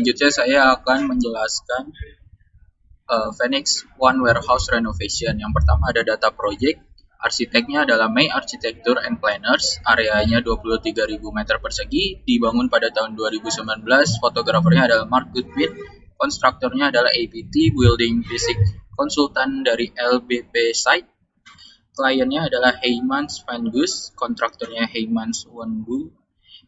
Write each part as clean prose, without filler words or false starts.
Selanjutnya saya akan menjelaskan Phoenix One Warehouse Renovation. Yang pertama ada data project. Arsiteknya adalah May Architecture and Planners. Areanya 23.000 meter persegi. Dibangun pada tahun 2019. Fotografernya adalah Mark Goodwin. Konstruktornya adalah ABT Building Basic. Konsultan dari LBP Site. Kliennya adalah Heymans Van Gus. Kontraktornya Heymans Wonbu.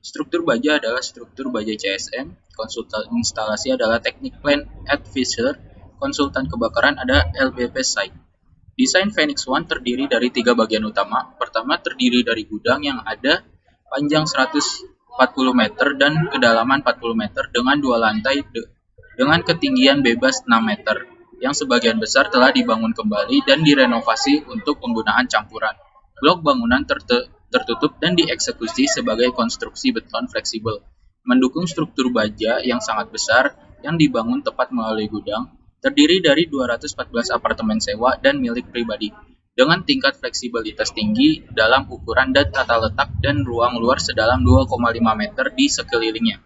Struktur baja adalah struktur baja CSM. Konsultan instalasi adalah Technic Plan Advisor. Konsultan kebakaran ada LBP Site. Desain Phoenix One terdiri dari 3 bagian utama. Pertama terdiri dari gudang yang ada panjang 140 meter dan kedalaman 40 meter dengan 2 lantai dengan ketinggian bebas 6 meter, yang sebagian besar telah dibangun kembali dan direnovasi untuk penggunaan campuran. Blok bangunan tertutup dan dieksekusi sebagai konstruksi beton fleksibel, mendukung struktur baja yang sangat besar yang dibangun tepat melalui gudang. Terdiri dari 214 apartemen sewa dan milik pribadi, dengan tingkat fleksibilitas tinggi dalam ukuran dan tata letak dan ruang luar sedalam 2,5 meter di sekelilingnya.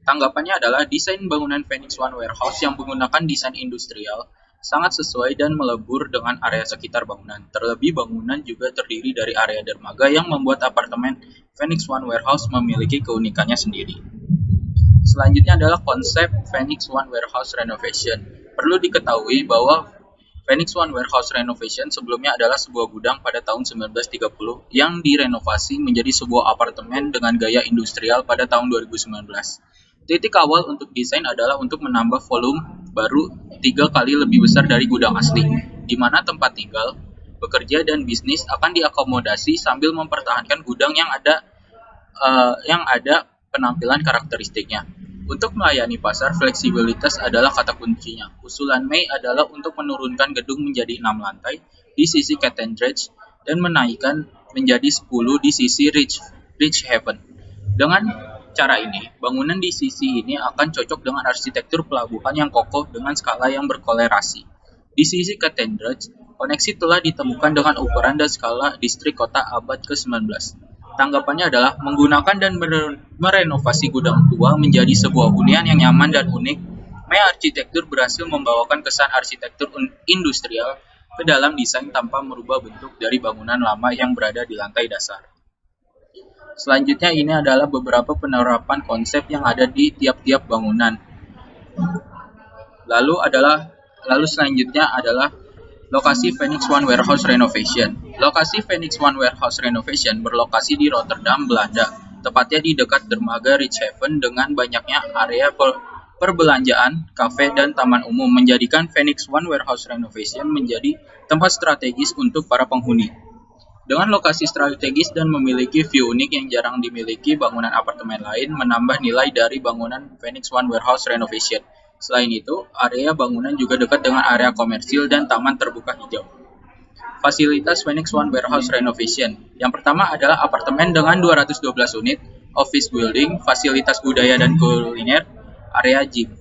Tanggapannya adalah desain bangunan Phoenix One Warehouse yang menggunakan desain industrial sangat sesuai dan melebur dengan area sekitar bangunan. Terlebih bangunan juga terdiri dari area dermaga yang membuat apartemen Phoenix One Warehouse memiliki keunikannya sendiri. Selanjutnya adalah konsep Phoenix One Warehouse Renovation. Perlu diketahui bahwa Phoenix One Warehouse Renovation sebelumnya adalah sebuah gudang pada tahun 1930 yang direnovasi menjadi sebuah apartemen dengan gaya industrial pada tahun 2019. Titik awal untuk desain adalah untuk menambah volume baru 3 kali lebih besar dari gudang asli, di mana tempat tinggal, bekerja, dan bisnis akan diakomodasi sambil mempertahankan gudang yang ada penampilan karakteristiknya. Untuk melayani pasar, fleksibilitas adalah kata kuncinya. Usulan May adalah untuk menurunkan gedung menjadi 6 lantai di sisi Cathedral dan menaikkan menjadi 10 di sisi Ridge Haven. Dengan cara ini, bangunan di sisi ini akan cocok dengan arsitektur pelabuhan yang kokoh dengan skala yang berkolerasi. Di sisi Cathedral, koneksi telah ditemukan dengan ukuran dan skala distrik kota abad ke-19. Tanggapannya adalah menggunakan dan merenovasi gudang tua menjadi sebuah hunian yang nyaman dan unik. May Architecture berhasil membawakan kesan arsitektur industrial ke dalam desain tanpa merubah bentuk dari bangunan lama yang berada di lantai dasar. Selanjutnya ini adalah beberapa penerapan konsep yang ada di tiap-tiap bangunan. Lalu selanjutnya adalah lokasi Phoenix One Warehouse Renovation. Lokasi Phoenix One Warehouse Renovation berlokasi di Rotterdam, Belanda, tepatnya di dekat dermaga Ridge Haven dengan banyaknya area perbelanjaan, kafe, dan taman umum, menjadikan Phoenix One Warehouse Renovation menjadi tempat strategis untuk para penghuni. Dengan lokasi strategis dan memiliki view unik yang jarang dimiliki bangunan apartemen lain, menambah nilai dari bangunan Phoenix One Warehouse Renovation. Selain itu, area bangunan juga dekat dengan area komersil dan taman terbuka hijau. Fasilitas Phoenix One Warehouse Renovation. Yang pertama adalah apartemen dengan 212 unit, office building, fasilitas budaya dan kuliner, area gym.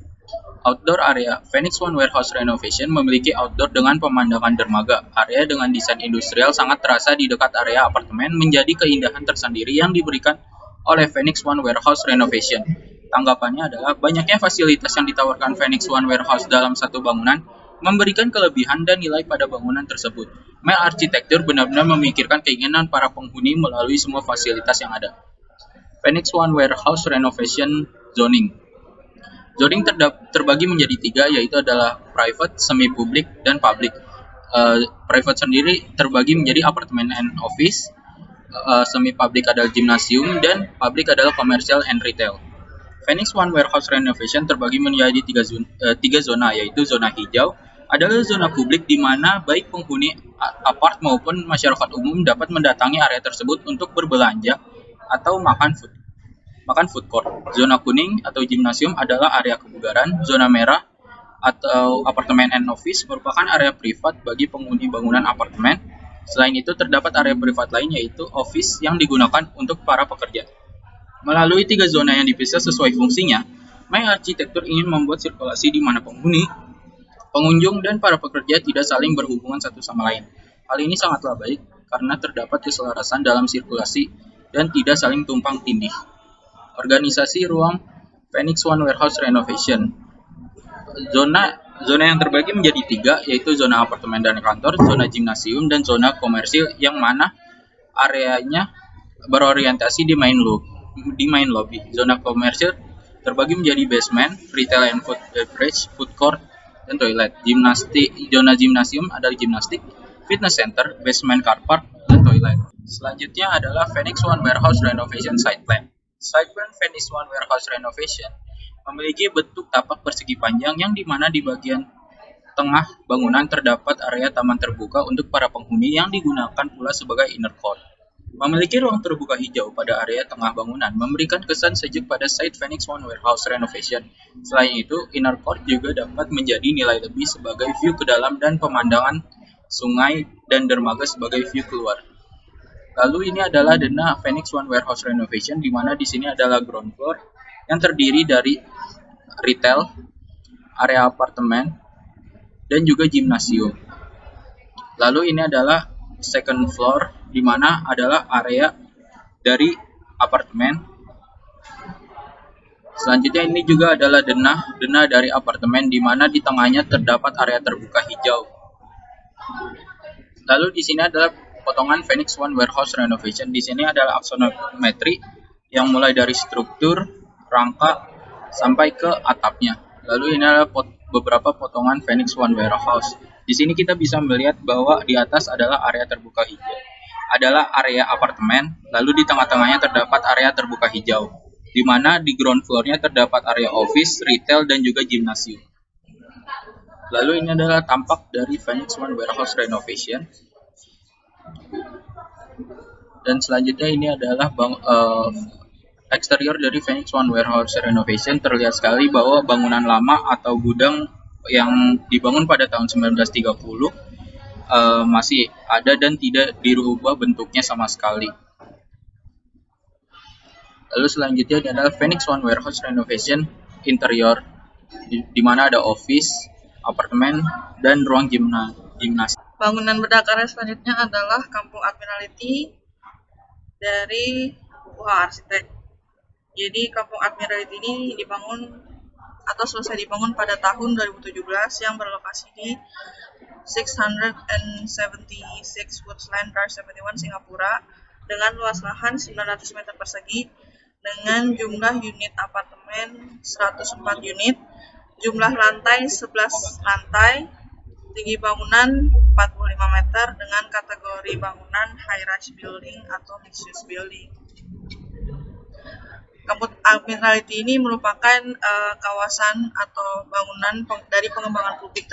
Outdoor area. Phoenix One Warehouse Renovation memiliki outdoor dengan pemandangan dermaga. Area dengan desain industrial sangat terasa di dekat area apartemen, menjadi keindahan tersendiri yang diberikan oleh Phoenix One Warehouse Renovation. Tanggapannya adalah banyaknya fasilitas yang ditawarkan Phoenix One Warehouse dalam satu bangunan memberikan kelebihan dan nilai pada bangunan tersebut. May Architecture benar-benar memikirkan keinginan para penghuni melalui semua fasilitas yang ada. Phoenix One Warehouse Renovation Zoning. Zoning terbagi menjadi 3, yaitu adalah private, semi-public, dan public. Private sendiri terbagi menjadi apartemen and office, semi-public adalah gymnasium, dan public adalah commercial and retail. Phoenix One Warehouse Renovation terbagi menjadi 3 zona, yaitu zona hijau adalah zona publik di mana baik penghuni apart maupun masyarakat umum dapat mendatangi area tersebut untuk berbelanja atau makan food court. Zona kuning atau gymnasium adalah area kebugaran. Zona merah atau apartemen and office merupakan area privat bagi penghuni bangunan apartemen. Selain itu terdapat area privat lain yaitu office yang digunakan untuk para pekerja. Melalui 3 zona yang dipisah sesuai fungsinya, May Architecture ingin membuat sirkulasi di mana penghuni, pengunjung, dan para pekerja tidak saling berhubungan satu sama lain. Hal ini sangatlah baik karena terdapat keselarasan dalam sirkulasi dan tidak saling tumpang tindih. Organisasi ruang Phoenix One Warehouse Renovation. Zona yang terbagi menjadi 3, yaitu zona apartemen dan kantor, zona gimnasium, dan zona komersil yang mana areanya berorientasi di main lobby. Zona komersil terbagi menjadi basement, retail and food beverage, food court, dan toilet. Zona gimnasium adalah gimnastik, fitness center, basement car park, dan toilet. Selanjutnya adalah Phoenix One Warehouse Renovation Site Plan. Site Plan Phoenix One Warehouse Renovation memiliki bentuk tapak persegi panjang yang dimana di bagian tengah bangunan terdapat area taman terbuka untuk para penghuni yang digunakan pula sebagai inner court. Memiliki ruang terbuka hijau pada area tengah bangunan memberikan kesan sejuk pada site Phoenix One Warehouse Renovation. Selain itu, inner court juga dapat menjadi nilai lebih sebagai view ke dalam dan pemandangan sungai dan dermaga sebagai view keluar. Lalu ini adalah denah Phoenix One Warehouse Renovation, di mana di sini adalah ground floor yang terdiri dari retail, area apartemen, dan juga gimnasium. Lalu ini adalah second floor, di mana adalah area dari apartemen. Selanjutnya ini juga adalah denah dari apartemen, di mana di tengahnya terdapat area terbuka hijau. Lalu di sini adalah potongan Phoenix One Warehouse Renovation. Di sini adalah aksonometri yang mulai dari struktur, rangka, sampai ke atapnya. Lalu ini adalah beberapa potongan Phoenix One Warehouse. Di sini kita bisa melihat bahwa di atas adalah area terbuka hijau, adalah area apartemen, lalu di tengah-tengahnya terdapat area terbuka hijau, di mana di ground floor-nya terdapat area office, retail, dan juga gimnasium. Lalu ini adalah tampak dari Phoenix One Warehouse Renovation. Dan selanjutnya ini adalah eksterior dari Phoenix One Warehouse Renovation. Terlihat sekali bahwa bangunan lama atau gudang yang dibangun pada tahun 1930 masih ada dan tidak dirubah bentuknya sama sekali. Lalu selanjutnya adalah Phoenix One Warehouse Renovation interior, di mana ada office, apartemen, dan ruang gimnastik. Bangunan berdakarya selanjutnya adalah Kampung Admiralty dari UH Arsitek. Jadi Kampung Admiralty ini dibangun atau selesai dibangun pada tahun 2017 yang berlokasi di 676 Woodsland Drive 71 Singapura dengan luas lahan 900 meter persegi dengan jumlah unit apartemen 104 unit, jumlah lantai 11 lantai, tinggi bangunan 45 meter dengan kategori bangunan high-rise building atau mixed-use building. Kampung Admiralty ini merupakan kawasan atau bangunan dari pengembangan publik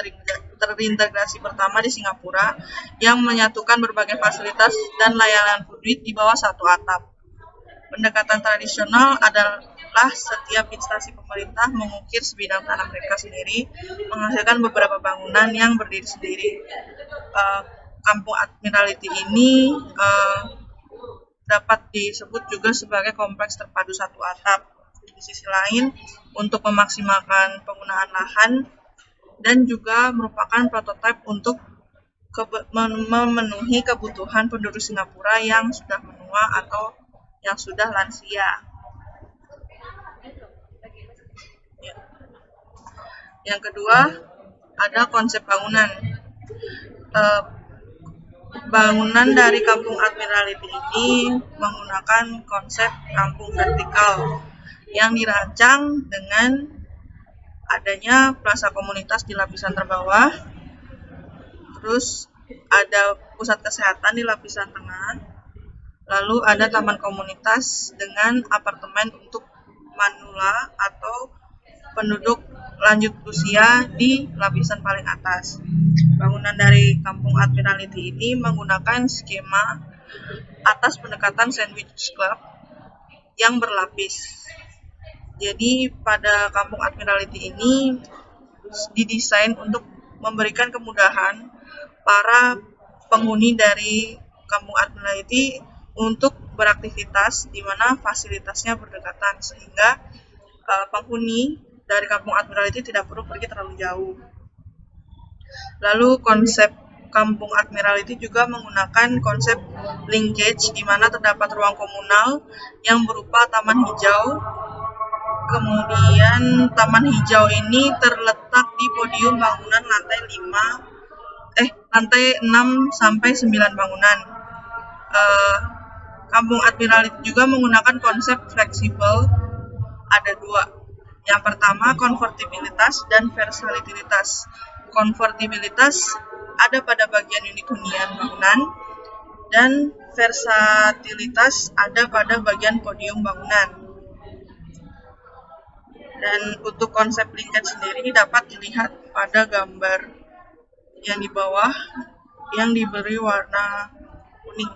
terintegrasi pertama di Singapura yang menyatukan berbagai fasilitas dan layanan publik di bawah satu atap. Pendekatan tradisional adalah setiap instansi pemerintah mengukir sebidang tanah mereka sendiri, menghasilkan beberapa bangunan yang berdiri sendiri. Kampung Admiralty ini dapat disebut juga sebagai kompleks terpadu satu atap. Di sisi lain, untuk memaksimalkan penggunaan lahan dan juga merupakan prototipe untuk memenuhi kebutuhan penduduk Singapura yang sudah menua atau yang sudah lansia. Yang kedua, ada konsep bangunan. Bangunan dari Kampung Admiralty ini menggunakan konsep kampung vertikal yang dirancang dengan adanya plaza komunitas di lapisan terbawah, terus ada pusat kesehatan di lapisan tengah, lalu ada taman komunitas dengan apartemen untuk manula atau penduduk lanjut usia di lapisan paling atas. Bangunan dari Kampung Admiralty ini menggunakan skema atas pendekatan sandwich club yang berlapis. Jadi pada Kampung Admiralty ini didesain untuk memberikan kemudahan para penghuni dari Kampung Admiralty untuk beraktivitas di mana fasilitasnya berdekatan sehingga penghuni dari Kampung Admiralty tidak perlu pergi terlalu jauh. Lalu konsep Kampung Admiralty juga menggunakan konsep linkage di mana terdapat ruang komunal yang berupa taman hijau Kemudian taman hijau ini terletak di podium bangunan lantai 6 sampai 9 bangunan. Kampung Admiralty juga menggunakan konsep fleksibel, ada dua. Yang pertama, konvertibilitas dan versatilitas. Konvertibilitas ada pada bagian unit hunian bangunan, dan versatilitas ada pada bagian podium bangunan. Dan untuk konsep linkage sendiri dapat dilihat pada gambar yang di bawah yang diberi warna kuning.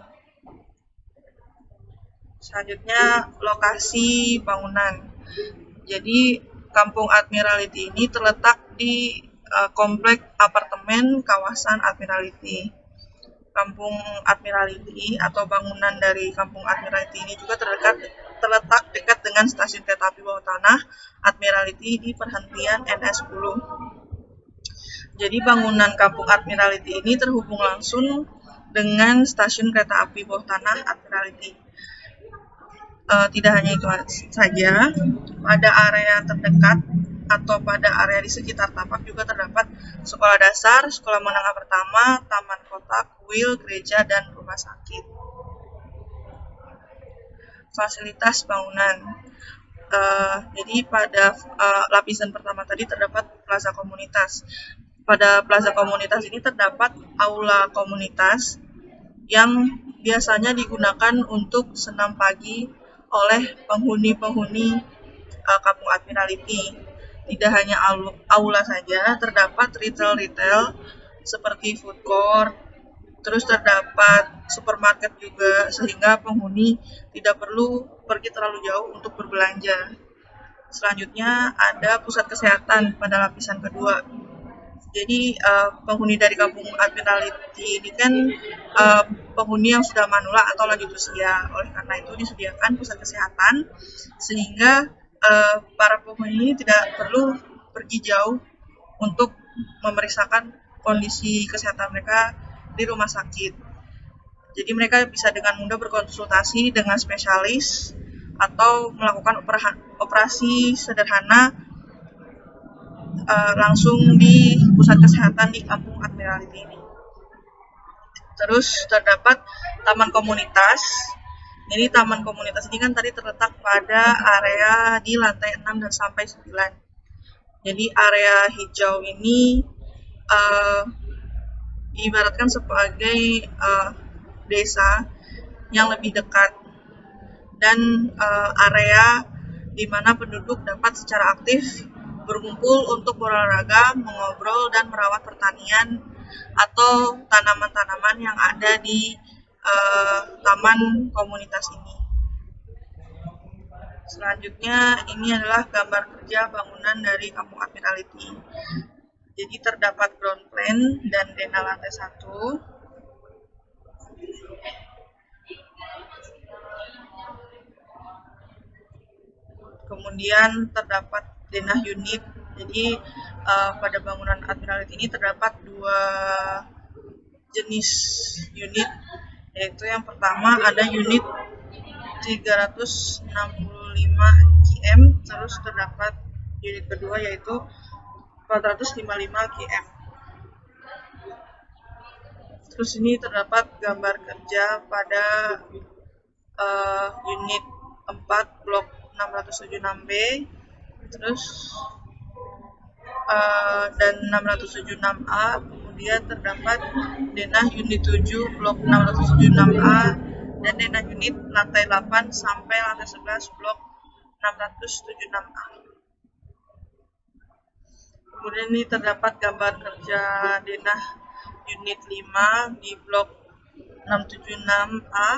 Selanjutnya, lokasi bangunan. Jadi, Kampung Admiralty ini terletak di komplek apartemen kawasan Admiralty. Kampung Admiralty atau bangunan dari Kampung Admiralty ini juga terletak dekat dengan stasiun kereta api bawah tanah Admiralty di perhentian NS10. Jadi bangunan Kampung Admiralty ini terhubung langsung dengan stasiun kereta api bawah tanah Admiralty. Tidak hanya itu saja, pada area terdekat atau pada area di sekitar tapak juga terdapat sekolah dasar, sekolah menengah pertama, taman kota, kuil, gereja, dan rumah sakit. Fasilitas bangunan. Jadi pada lapisan pertama tadi terdapat plaza komunitas. Pada plaza komunitas ini terdapat aula komunitas yang biasanya digunakan untuk senam pagi oleh penghuni-penghuni Kampung Admiralty. Tidak hanya aula saja, terdapat retail seperti food court, terus terdapat supermarket juga, sehingga penghuni tidak perlu pergi terlalu jauh untuk berbelanja. Selanjutnya ada pusat kesehatan pada lapisan kedua. Jadi penghuni dari Kampung Admiralty ini kan penghuni yang sudah manula atau lanjut usia. Oleh karena itu disediakan pusat kesehatan sehingga para penghuni tidak perlu pergi jauh untuk memeriksakan kondisi kesehatan mereka di rumah sakit. Jadi mereka bisa dengan mudah berkonsultasi dengan spesialis atau melakukan operasi sederhana langsung di pusat kesehatan di Kampung Admiralty ini. Terus terdapat taman komunitas. Jadi taman komunitas ini kan tadi terletak pada area di lantai 6 dan sampai 9. Jadi area hijau ini diibaratkan sebagai desa yang lebih dekat dan area di mana penduduk dapat secara aktif berkumpul untuk berolahraga, mengobrol, dan merawat pertanian atau tanaman-tanaman yang ada di taman komunitas ini. Selanjutnya, ini adalah gambar kerja bangunan dari Kampung Admiralty. Jadi terdapat ground plan dan denah lantai 1. Kemudian terdapat denah unit. Jadi pada bangunan Admiralty ini terdapat 2 jenis unit, yaitu yang pertama ada unit 365 km, terus terdapat unit kedua yaitu 455 km. Terus ini terdapat gambar kerja pada unit 4 blok 676B, terus dan 676A. Kemudian terdapat denah unit 7 blok 676A dan denah unit lantai 8 sampai lantai 11 blok 676A. Kemudian ini terdapat gambar kerja denah unit 5 di blok 676A,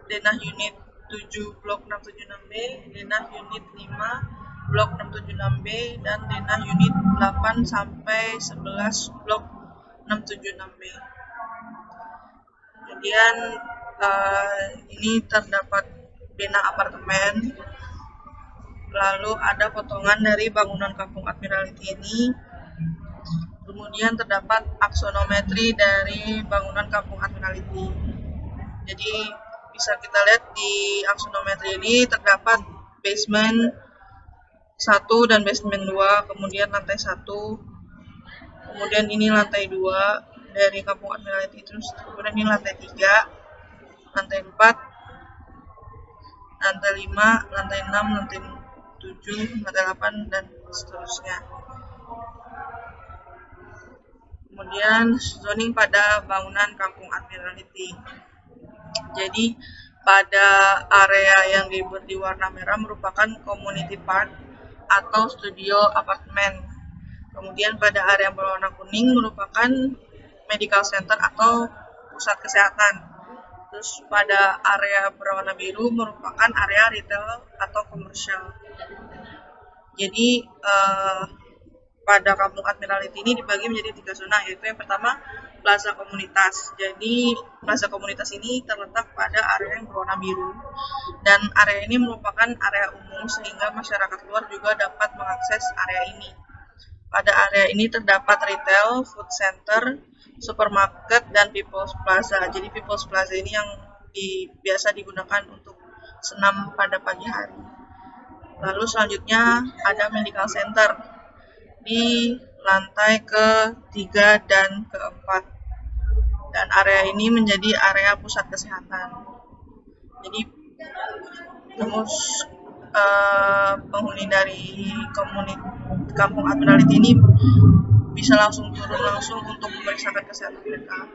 denah unit 7 blok 676B, denah unit 5 blok 676B, dan denah unit 8 sampai 11 blok 676B. Kemudian ini terdapat denah apartemen. Lalu ada potongan dari bangunan Kampung Admiralty ini. Kemudian terdapat aksonometri dari bangunan Kampung Admiralty. Jadi bisa kita lihat di aksonometri ini terdapat basement, 1 dan basement 2, kemudian lantai 1, kemudian ini lantai 2 dari Kampung Admiralty, terus kemudian ini lantai 3, lantai 4, lantai 5, lantai 6, lantai 7, lantai 8, dan seterusnya. Kemudian zoning pada bangunan Kampung Admiralty. Jadi pada area yang diberi warna merah merupakan community park atau studio apartemen. Kemudian pada area yang berwarna kuning merupakan medical center atau pusat kesehatan. Terus pada area berwarna biru merupakan area retail atau komersial. Jadi pada Kampung Admiralty ini dibagi menjadi 3 zona, yaitu yang pertama plaza komunitas. Jadi plaza komunitas ini terletak pada area yang berwarna biru, dan area ini merupakan area umum sehingga masyarakat luar juga dapat mengakses area ini. Pada area ini terdapat retail, food center, supermarket, dan People's Plaza. Jadi People's Plaza ini yang biasa digunakan untuk senam pada pagi hari. Lalu selanjutnya ada medical center di lantai ke-3 dan ke-4, dan area ini menjadi area pusat kesehatan. Jadi terus penghuni dari Kampung Admiralty ini bisa langsung turun langsung untuk memeriksakan kesehatan mereka.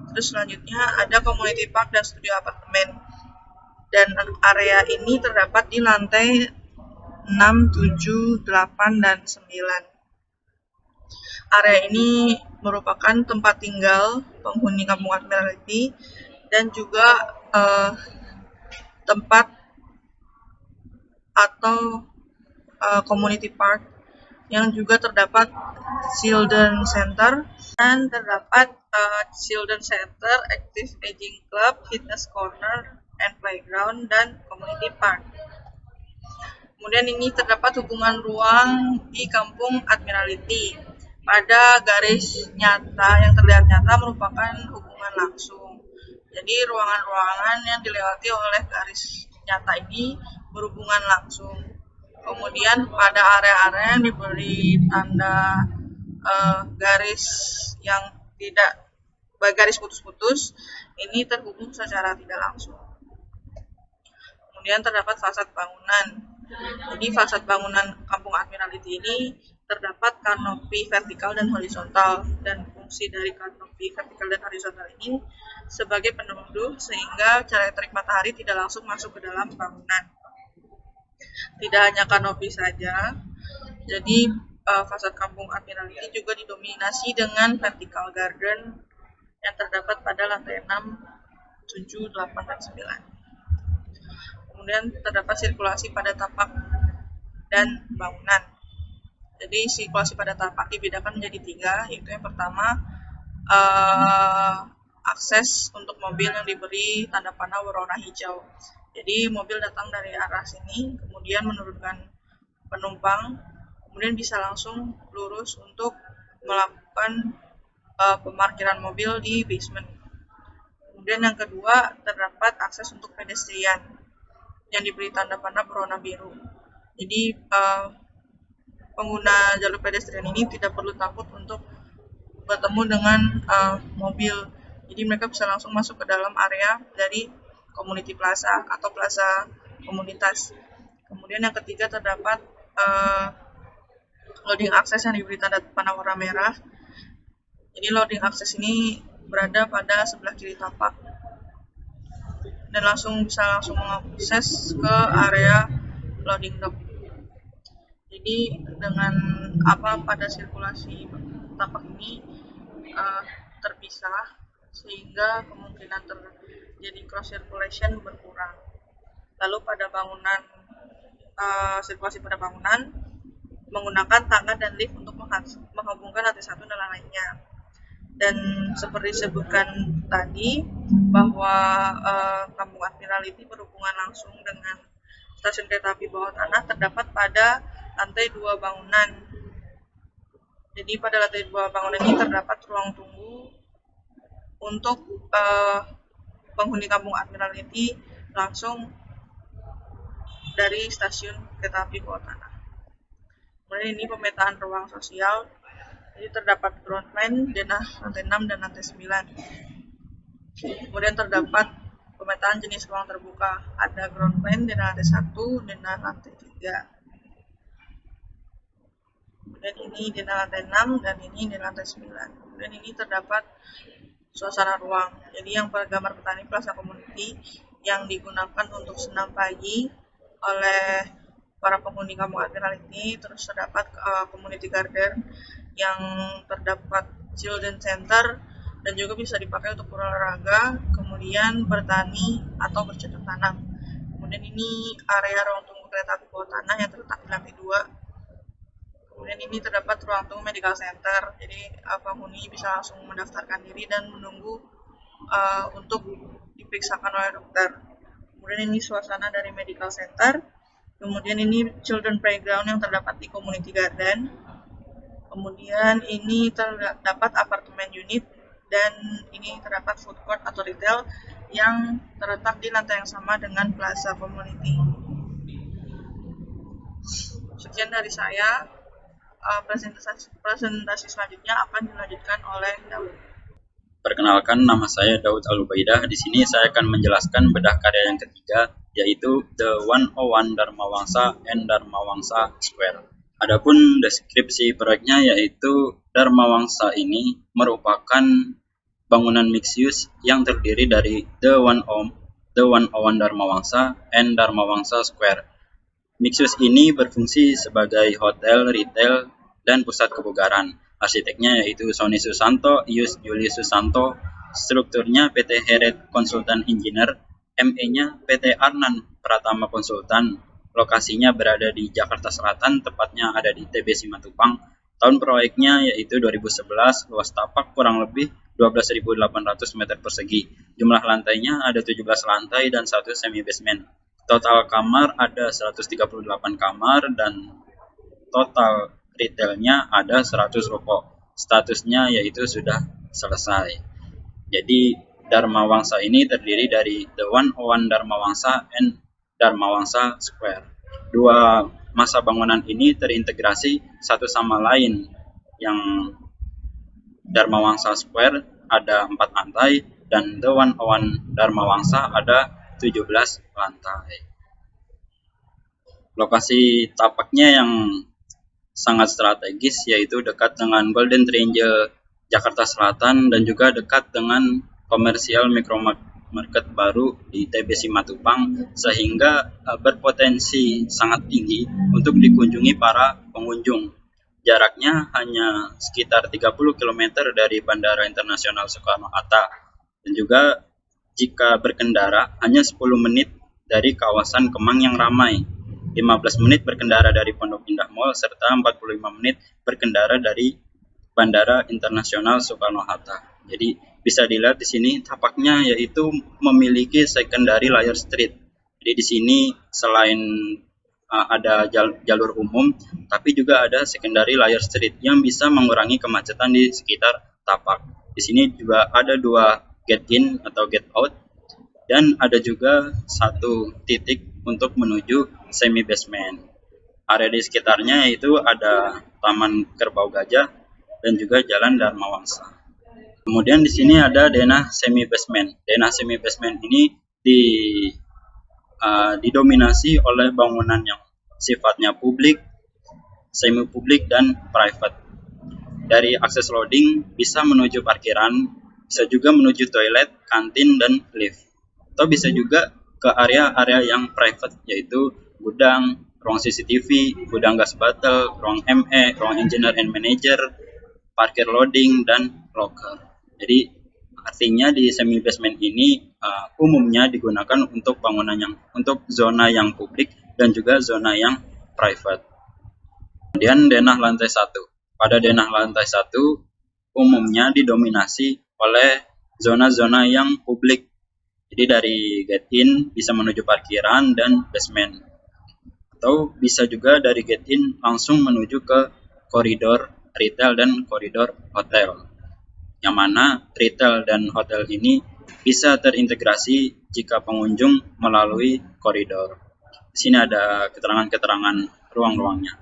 Terus selanjutnya ada community park dan studio apartemen, dan area ini terdapat di lantai 6, 7, 8, dan 9. Area ini merupakan tempat tinggal penghuni Kampung Admiralty dan juga tempat atau community park yang juga terdapat children center, dan terdapat children center, active aging club, fitness corner, and playground, dan community park. Kemudian ini terdapat hubungan ruang di Kampung Admiralty. Pada garis nyata yang terlihat nyata merupakan hubungan langsung. Jadi ruangan-ruangan yang dilewati oleh garis nyata ini berhubungan langsung. Kemudian pada area-area yang diberi tanda garis yang tidak garis putus-putus, ini terhubung secara tidak langsung. Kemudian terdapat fasad bangunan. Jadi fasad bangunan Kampung Admiralty ini terdapat kanopi vertikal dan horizontal, dan fungsi dari kanopi vertikal dan horizontal ini sebagai peneduh sehingga cahaya terik matahari tidak langsung masuk ke dalam bangunan. Tidak hanya kanopi saja, jadi fasad Kampung Admiralty juga didominasi dengan vertical garden yang terdapat pada lantai 6, 7, 8, dan 9. Kemudian terdapat sirkulasi pada tapak dan bangunan. Jadi sirkulasi pada tapak dibedakan menjadi 3, yaitu yang pertama akses untuk mobil yang diberi tanda panah berwarna hijau. Jadi mobil datang dari arah sini, kemudian menurunkan penumpang, kemudian bisa langsung lurus untuk melakukan pemarkiran mobil di basement. Kemudian yang kedua terdapat akses untuk pedestrian yang diberi tanda panah berwarna biru. Jadi pengguna jalur pedestrian ini tidak perlu takut untuk bertemu dengan mobil. Jadi mereka bisa langsung masuk ke dalam area dari community plaza atau plaza komunitas. Kemudian yang ketiga terdapat loading akses yang diberi tanda panah warna merah. Jadi loading akses ini berada pada sebelah kiri tapak dan bisa langsung mengakses ke area loading dock. Jadi dengan pada sirkulasi tapak ini terpisah sehingga kemungkinan terjadi cross circulation berkurang. Lalu pada bangunan sirkulasi pada bangunan menggunakan tangga dan lift untuk menghubungkan lantai satu dan lainnya. Dan seperti disebutkan tadi bahwa Kampung Admiralty berhubungan langsung dengan stasiun kereta api bawah tanah terdapat pada lantai 2 bangunan. Jadi pada lantai 2 bangunan ini terdapat ruang tunggu untuk penghuni Kampung Admiralty langsung dari stasiun kereta api bawah tanah. Kemudian ini pemetaan ruang sosial. Jadi terdapat ground plan, denah lantai 6 dan lantai 9. Kemudian terdapat pemetaan jenis ruang terbuka. Ada ground plan, denah lantai 1, denah lantai 3. Kemudian ini denah lantai 6 dan ini denah lantai 9. Kemudian ini terdapat suasana ruang. Jadi yang gambar pertama ini plaza community yang digunakan untuk senam pagi oleh para penghuni kampung Admiral ini. Terus terdapat community garden yang terdapat children center dan juga bisa dipakai untuk berolahraga, kemudian bertani atau bercocok tanam. Kemudian ini area ruang tunggu kereta api bawah tanah yang terletak di lantai 2. Kemudian ini terdapat ruang tunggu medical center, jadi penghuni bisa langsung mendaftarkan diri dan menunggu untuk diperiksakan oleh dokter. Kemudian ini suasana dari medical center. Kemudian ini children playground yang terdapat di community garden. Kemudian ini terdapat apartemen unit dan ini terdapat food court atau retail yang terletak di lantai yang sama dengan plaza community. Sekian dari saya. Presentasi selanjutnya akan dilanjutkan oleh Daud. Perkenalkan, nama saya Daud Al-Ubaidah. Di sini saya akan menjelaskan bedah karya yang ketiga, yaitu The 101 Dharma Wangsa and Dharma Wangsa Square. Adapun deskripsi proyeknya yaitu Dharma Wangsa ini merupakan bangunan mixed use yang terdiri dari The 101 Dharma Wangsa and Dharma Wangsa Square. Mixed use ini berfungsi sebagai hotel, retail, dan pusat kebugaran. Arsiteknya yaitu Sony Susanto, Ius Julius Susanto, strukturnya PT Heret Konsultan Engineer, ME-nya PT Arnan Pratama Konsultan. Lokasinya berada di Jakarta Selatan, tepatnya ada di TB Simatupang. Tahun proyeknya yaitu 2011, luas tapak kurang lebih 12.800 meter persegi. Jumlah lantainya ada 17 lantai dan 1 semi basement. Total kamar ada 138 kamar dan total retailnya ada 100 ruko. Statusnya yaitu sudah selesai. Jadi Dharma Wangsa ini terdiri dari The 101 Dharma Wangsa and Dharma Wangsa Square. Dua masa bangunan ini terintegrasi satu sama lain. Yang Dharma Wangsa Square ada 4 lantai dan The 101 Dharma Wangsa ada 17 lantai. Lokasi tapaknya yang sangat strategis yaitu dekat dengan Golden Triangle Jakarta Selatan dan juga dekat dengan komersial micromarket baru di TB Simatupang, sehingga berpotensi sangat tinggi untuk dikunjungi para pengunjung. Jaraknya hanya sekitar 30 km dari Bandara Internasional Soekarno-Hatta dan juga jika berkendara hanya 10 menit dari kawasan Kemang yang ramai, 15 menit berkendara dari Pondok Indah Mall, serta 45 menit berkendara dari Bandara Internasional Soekarno-Hatta. Jadi bisa dilihat di sini tapaknya yaitu memiliki secondary layer street. Jadi di sini selain ada jalur umum, tapi juga ada secondary layer street yang bisa mengurangi kemacetan di sekitar tapak. Di sini juga ada 2 gate in atau gate out dan ada juga 1 titik untuk menuju semi basement. Area di sekitarnya itu ada Taman Kerbau Gajah dan juga Jalan Dharma Wangsa. Kemudian di sini ada denah semi basement. Denah semi basement ini didominasi oleh bangunan yang sifatnya publik, semi publik dan private. Dari akses loading bisa menuju parkiran, bisa juga menuju toilet, kantin, dan lift. Atau bisa juga ke area-area yang private, yaitu gudang, ruang CCTV, gudang gas bottle, ruang ME, ruang engineer and manager, parkir loading, dan locker. Jadi artinya di semi basement ini umumnya digunakan untuk bangunan untuk zona yang publik dan juga zona yang private. Kemudian denah lantai 1. Pada denah lantai 1 umumnya didominasi oleh zona-zona yang publik. Jadi dari gate in bisa menuju parkiran dan basement. Atau bisa juga dari gate in langsung menuju ke koridor retail dan koridor hotel. Yang mana retail dan hotel ini bisa terintegrasi jika pengunjung melalui koridor. Di sini ada keterangan-keterangan ruang-ruangnya.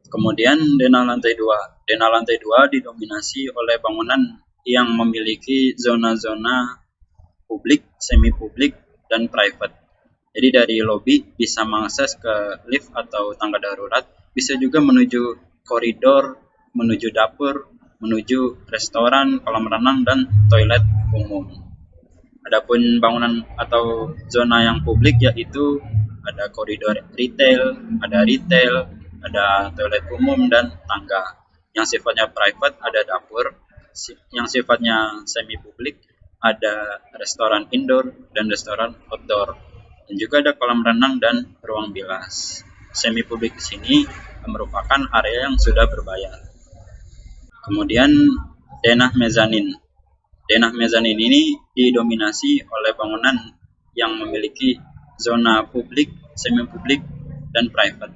Kemudian denah lantai 2. Denah lantai 2 didominasi oleh bangunan yang memiliki zona-zona publik, semi publik, dan private. Jadi dari lobi bisa mengakses ke lift atau tangga darurat, bisa juga menuju koridor, menuju dapur, menuju restoran, kolam renang, dan toilet umum. Adapun bangunan atau zona yang publik yaitu ada koridor retail, ada toilet umum dan tangga. Yang sifatnya private ada dapur, yang sifatnya semi publik ada restoran indoor dan restoran outdoor. Dan juga ada kolam renang dan ruang bilas. Semi publik di sini merupakan area yang sudah berbayar. Kemudian denah mezanin. Denah mezanin ini didominasi oleh bangunan yang memiliki zona publik, semi publik, dan private.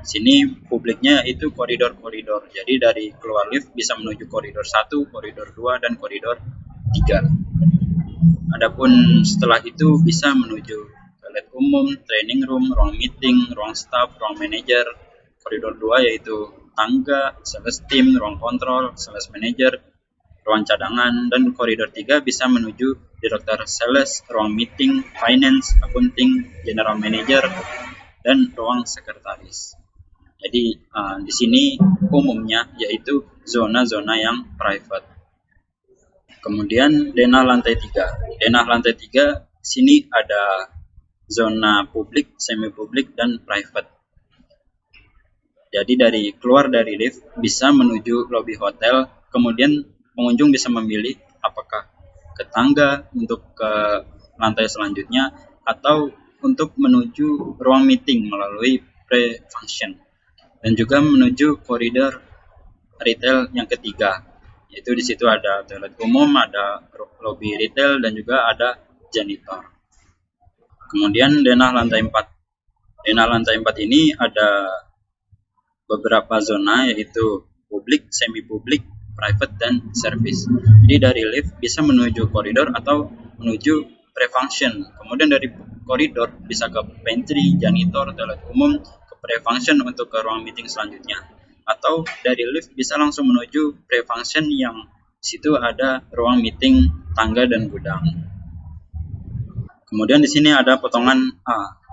Sini publiknya itu koridor-koridor. Jadi dari keluar lift bisa menuju koridor 1, koridor 2, dan koridor 3. Adapun setelah itu bisa menuju toilet umum, training room, ruang meeting, ruang staff, ruang manajer. Koridor 2 yaitu tangga, sales team, ruang kontrol, sales manager, ruang cadangan, dan koridor 3 bisa menuju direktur sales, ruang meeting, finance, accounting, general manager, dan ruang sekretaris. Jadi di sini umumnya yaitu zona-zona yang private. Kemudian denah lantai 3. Denah lantai 3 sini ada zona publik, semi publik, dan private. Jadi dari keluar dari lift bisa menuju lobi hotel, kemudian pengunjung bisa memilih apakah ke tangga untuk ke lantai selanjutnya atau untuk menuju ruang meeting melalui pre-function, dan juga menuju koridor retail yang ketiga, yaitu di situ ada toilet umum, ada lobi retail, dan juga ada janitor. Kemudian denah lantai 4. Denah lantai 4 ini ada beberapa zona yaitu publik, semi publik, private, dan service. Jadi dari lift bisa menuju koridor atau menuju pre-function. Kemudian dari koridor bisa ke pantry, janitor, toilet umum, ke pre-function untuk ke ruang meeting selanjutnya. Atau dari lift bisa langsung menuju pre-function yang situ ada ruang meeting, tangga, dan gudang. Kemudian di sini ada potongan A.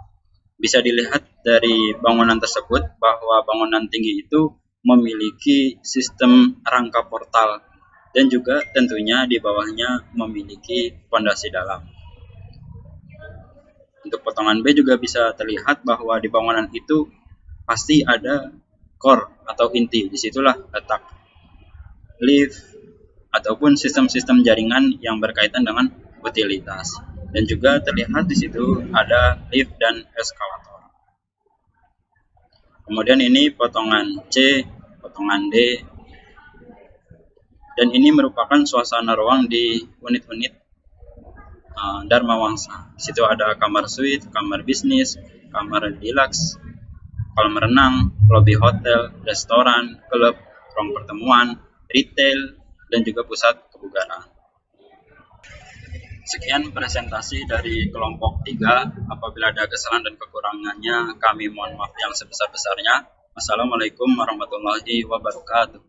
Bisa dilihat dari bangunan tersebut bahwa bangunan tinggi itu memiliki sistem rangka portal dan juga tentunya di bawahnya memiliki fondasi dalam. Untuk potongan B juga bisa terlihat bahwa di bangunan itu pasti ada core atau inti. Disitulah letak lift ataupun sistem-sistem jaringan yang berkaitan dengan utilitas. Dan juga terlihat di situ ada lift dan eskalator. Kemudian ini potongan C, potongan D, dan ini merupakan suasana ruang di unit-unit Dharma Wangsa. Di situ ada kamar suite, kamar bisnis, kamar deluxe, kolam renang, lobi hotel, restoran, klub, ruang pertemuan, retail, dan juga pusat kebugaran. Sekian presentasi dari kelompok 3. Apabila ada kesalahan dan kekurangannya, kami mohon maaf yang sebesar-besarnya. Wassalamualaikum warahmatullahi wabarakatuh.